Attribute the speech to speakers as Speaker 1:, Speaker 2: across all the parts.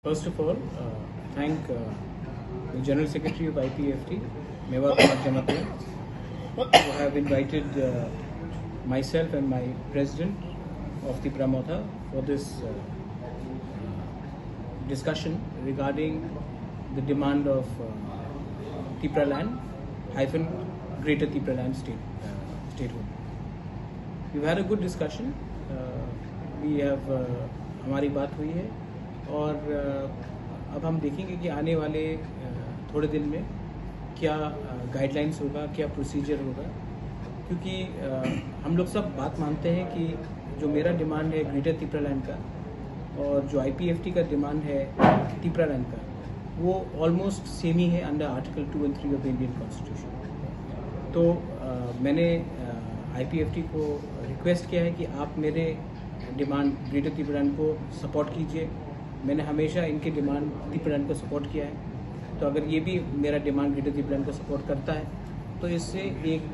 Speaker 1: First of all, thank the General Secretary of IPFT, Mewar Kumar Jamatia, who have invited myself and my President of Tipra Motha for this discussion regarding the demand of Tipra land / Greater Tipra land statehood. We've had a good discussion. We have हमारी बात हुई है और अब हम देखेंगे कि आने वाले थोड़े दिन में क्या गाइडलाइंस होगा, क्या प्रोसीजर होगा, क्योंकि हम लोग सब बात मानते हैं कि जो मेरा डिमांड है ग्रेटर तिपरा लैंड का और जो आईपीएफटी का डिमांड है तिपरा लैंड का, वो ऑलमोस्ट सेम ही है अंडर आर्टिकल 2 और 3 ऑफ द इंडियन कॉन्स्टिट्यूशन। तो मैंने आईपीएफटी को रिक्वेस्ट किया है कि आप मेरे डिमांड ग्रेटर तिपरा लैंड को सपोर्ट कीजिए। मैंने हमेशा इनके डिमांड तिपरा लैंड को सपोर्ट किया है, तो अगर ये भी मेरा डिमांड ग्रेटर तिपरा लैंड को सपोर्ट करता है तो इससे एक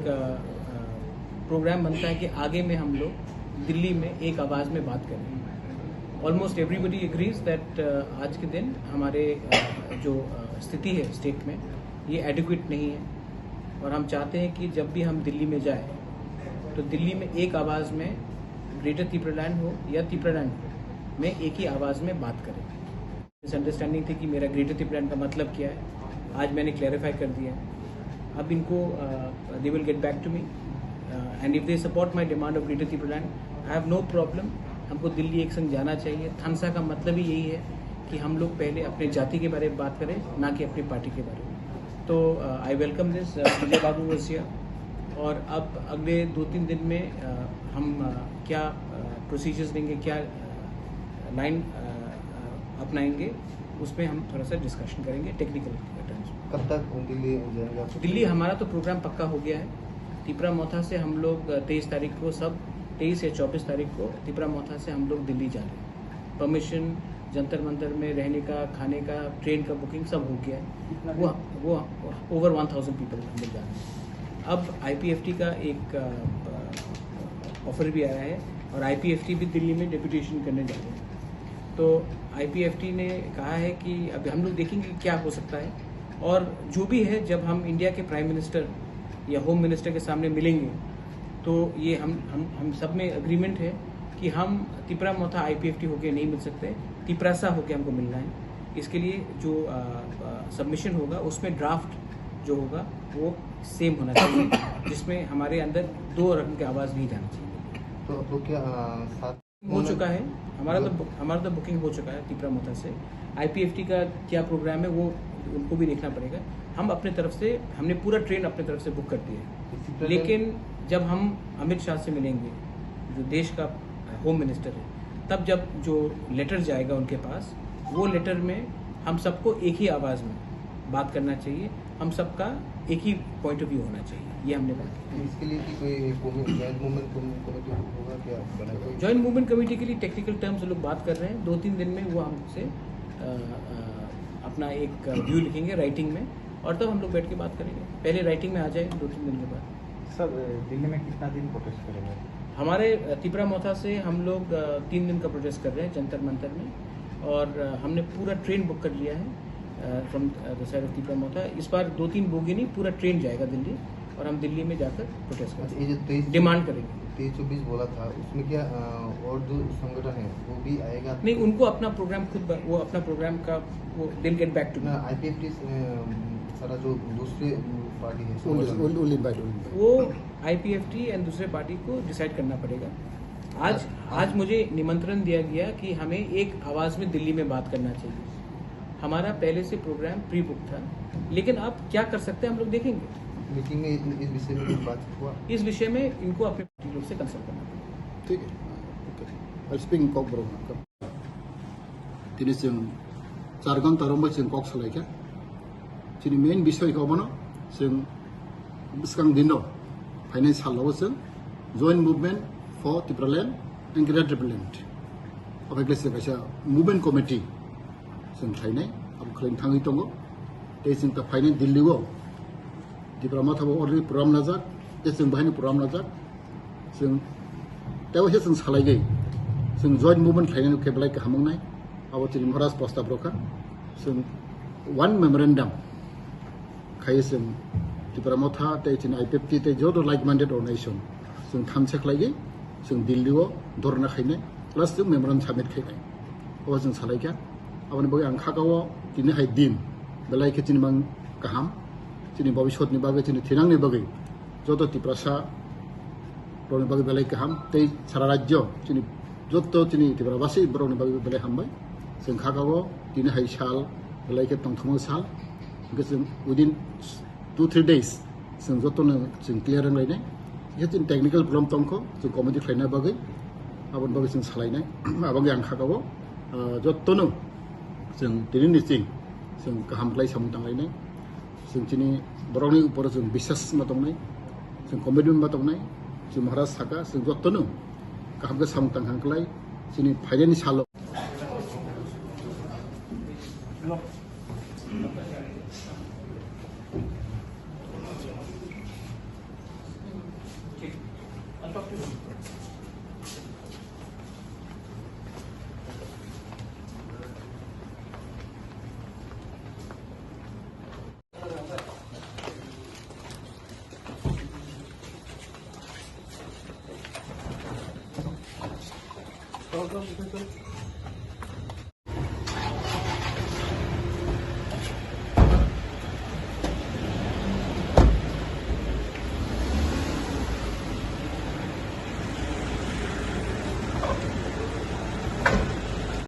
Speaker 1: प्रोग्राम बनता है कि आगे में हम लोग दिल्ली में एक आवाज़ में बात करें। ऑलमोस्ट एवरीबडी एग्रीज दैट आज के दिन हमारे जो स्थिति है स्टेट में ये एडिक्वेट नहीं है और हम चाहते हैं कि जब भी हम दिल्ली में जाए तो दिल्ली में एक आवाज़ में ग्रेटर तिपरा लैंड हो या तिपरा लैंड हो, में एक ही आवाज़ में बात करें। मिसअंडरस्टैंडिंग थी कि मेरा ग्रेटर तिपरा लैंड का मतलब क्या है, आज मैंने क्लैरिफाई कर दिया है। अब इनको they will get back to me and if they support my demand of greater Tipra land, I have no problem. हमको दिल्ली एक संग जाना चाहिए। थानसा का मतलब ही यही है कि हम लोग पहले अपने जाति के बारे में बात करें, ना कि अपनी पार्टी के बारे में। तो आई वेलकम दिस विजय बाबू वसिया। और अब अगले 2-3 दिन में हम क्या प्रोसीजर्स देंगे, क्या लाइन अपनाएंगे, उसमें हम थोड़ा सा डिस्कशन करेंगे टेक्निकल टर्म्स में।
Speaker 2: कब तक दिल्ली जाएंगे?
Speaker 1: दिल्ली हमारा तो प्रोग्राम पक्का हो गया है। तिपरा मोथा से हम लोग 23 तारीख को, सब 23 या 24 तारीख को तिपरा मोथा से हम लोग दिल्ली जा रहे हैं। परमिशन, जंतर मंतर में रहने का, खाने का, ट्रेन का बुकिंग सब हो गया है। वो ओवर 1000 पीपल हम लोग जा रहे हैं। अब आईपीएफटी का एक ऑफर भी आया है और आईपीएफटी भी दिल्ली में डेपुटेशन करने जा रहे हैं। तो आईपीएफटी ने कहा है कि अब हम लोग देखेंगे क्या हो सकता है, और जो भी है जब हम इंडिया के प्राइम मिनिस्टर या होम मिनिस्टर के सामने मिलेंगे तो ये हम सब में अग्रीमेंट है कि हम तिपरा मोथा आईपीएफटी होके नहीं मिल सकते, तिपरासा होके हमको मिलना है। इसके लिए जो सबमिशन होगा उसमें ड्राफ्ट जो होगा वो सेम होना चाहिए, जिसमें हमारे अंदर 2 रकम की आवाज़ नहीं जाना चाहिए।
Speaker 2: तो क्या साथ
Speaker 1: हो चुका है हमारा तो बुकिंग हो चुका है तिपरा मोथा से। आईपीएफटी का क्या प्रोग्राम है वो उनको भी देखना पड़ेगा। हम अपने तरफ से हमने पूरा ट्रेन अपने तरफ से बुक कर दिया है, लेकिन जब हम अमित शाह से मिलेंगे जो देश का होम मिनिस्टर है, तब जब जो लेटर जाएगा उनके पास, वो लेटर में हम सबको एक ही आवाज़ में बात करना चाहिए, हम सबका एक ही पॉइंट ऑफ व्यू होना चाहिए, ये हमने बात की।
Speaker 2: इसके लिए कोई जॉइंट मूवमेंट कमेटी होगा क्या बनेगा?
Speaker 1: जॉइंट मूवमेंट कमेटी के लिए टेक्निकल टर्म्स लोग बात कर रहे हैं। 2-3 दिन में वो हमसे अपना एक व्यू लिखेंगे राइटिंग में, और तब हम लोग बैठ के बात करेंगे। पहले राइटिंग में आ जाए 2-3 दिन के बाद।
Speaker 3: सर दिल्ली में कितना दिन प्रोटेस्ट करेंगे?
Speaker 1: हमारे तिपरा मोथा से हम लोग 3 दिन का प्रोटेस्ट कर रहे हैं जंतर मंतर में, और हमने पूरा ट्रेन बुक कर लिया है from the side of Tipra Motha. इस बार 2-3 बोगी नहीं, पूरा ट्रेन जाएगा दिल्ली और हम दिल्ली में जाकर प्रोटेस्ट करेंगे,
Speaker 2: ये जो 23
Speaker 1: डिमांड करेंगे।
Speaker 2: 23-24 बोला था, उसमें क्या और जो संगठन है वो भी आएगा?
Speaker 1: नहीं, उनको अपना प्रोग्राम खुद, वो अपना प्रोग्राम का वो दिल गेट बैक टू
Speaker 2: आईपीएफटी सारा जो दूसरे पार्टी है
Speaker 1: वो आईपीएफटी एंड दूसरे पार्टी को डिसाइड करना पड़ेगा। आज मुझे निमंत्रण दिया गया कि हमें एक आवाज़ में दिल्ली में बात करना चाहिए। हमारा पहले से प्रोग्राम प्री बुक था, लेकिन अब क्या कर सकते हैं हम लोग देखेंगे।
Speaker 2: मीटिंग में इस विषय में कुछ बातचीत हुआ?
Speaker 1: इस विषय में इनको अपने पार्टी लोग से कंसल्ट करना पड़ेगा।
Speaker 4: ठीक है, ओके। स्पीकिंग कॉक ब्रो दिनै जों जारगान तारंबा जों कॉक सालायखा जोंनि मेन विषय खौबनो जों बिसिबां दिन दं फैनाय सालाव जों joint movement for Tipra land and greater Tipra land अबेग्लेसे खायसा मुभमेंट कमिटि जों थायनाय अब खैन थाङै दङ। दे जों दा फैनाय दिल्लीआव तिपरा मोथाव अलरेडि प्रग्राम नाजाक जों बाहायनो प्रग्राम नाजाक जों दावसे जों सालायगै जों जॉइंट मुभमेंट थायनाय केबलाय हामंनाय abo chini Maharaj प्रस्ताव रखा जों one memorandum खायो जों त्रिपुरा मथा ते chini IPFT ते jodo like minded organization जों थामसेक लागे जों दिल्लीआव धरना खायनाय प्लास जों मेमोरेन्डाम साबमिट खायनाय अबा जों सालायगा आबनि बगै आं खागाव दिनै हाय दिन बेलायके chini mang गाहाम chini भबिष्यतनि बागै chini थिनांनि बागै jodo त्रिपुरासा रनि बागै बेलाय गाहाम ते सारा राज्य chini jodo chini त्रिपुराबासि बरनि बागै बेलाय हामबाय जों खागाव दिनै हाय साल बेलायके तंथमो साल जों within 2-3 days जों जतनो जों क्लियर रायनाय जों टेक्निकल प्रॉब्लेम तंखौ जों कमिटि खालायनाय बागै आबन बागै जों सालायनाय आबागै आं खागाव जतनो जों दिनैनि सिं जों गाहामलाय सामु थांलायनाय जों दिनै बरनि उपर जों बिश्वास मा दंनाय जों कमिटमेन्ट मा दंनाय जों महाराज साका जों जतनो गाहामखौ सामु थांखांलाय दिनै फाइनालनि साल
Speaker 1: Welcome.